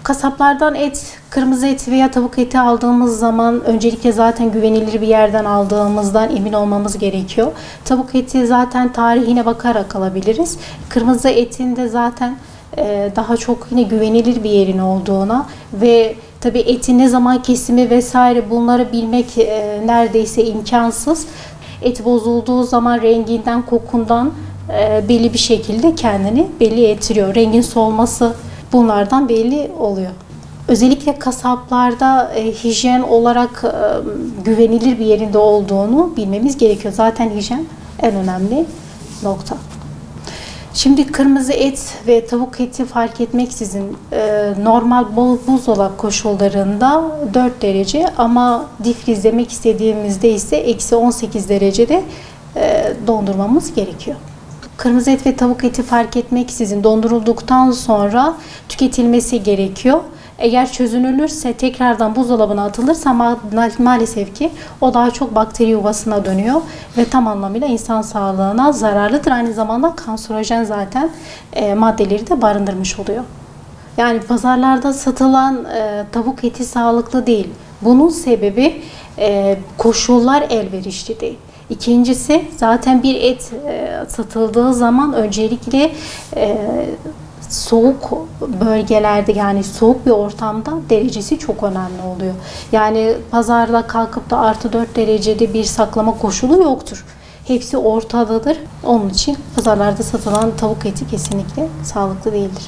Kasaplardan kırmızı et veya tavuk eti aldığımız zaman öncelikle zaten güvenilir bir yerden aldığımızdan emin olmamız gerekiyor. Tavuk eti zaten tarihine bakarak alabiliriz. Kırmızı etin de zaten daha çok yine güvenilir bir yerin olduğuna ve tabii etin ne zaman kesimi vesaire bunları bilmek neredeyse imkansız. Et bozulduğu zaman renginden, kokundan belli bir şekilde kendini belli ettiriyor. Rengin solması bunlardan belli oluyor. Özellikle kasaplarda hijyen olarak güvenilir bir yerinde olduğunu bilmemiz gerekiyor. Zaten hijyen en önemli nokta. Şimdi kırmızı et ve tavuk eti fark etmeksizin normal buzdolabı koşullarında 4 derece ama difrizlemek istediğimizde ise eksi 18 derecede dondurmamız gerekiyor. Kırmızı et ve tavuk eti fark etmeksizin dondurulduktan sonra tüketilmesi gerekiyor. Eğer çözünülürse tekrardan buzdolabına atılırsa maalesef ki o daha çok bakteri yuvasına dönüyor ve tam anlamıyla insan sağlığına zararlıdır. Aynı zamanda kanserojen zaten maddeleri de barındırmış oluyor. Yani pazarlarda satılan tavuk eti sağlıklı değil. Bunun sebebi koşullar elverişli değil. İkincisi zaten bir et satıldığı zaman öncelikle soğuk bölgelerde yani soğuk bir ortamda derecesi çok önemli oluyor. Yani pazarda kalkıp da artı 4 derecede bir saklama koşulu yoktur. Hepsi ortadadır. Onun için pazarlarda satılan tavuk eti kesinlikle sağlıklı değildir.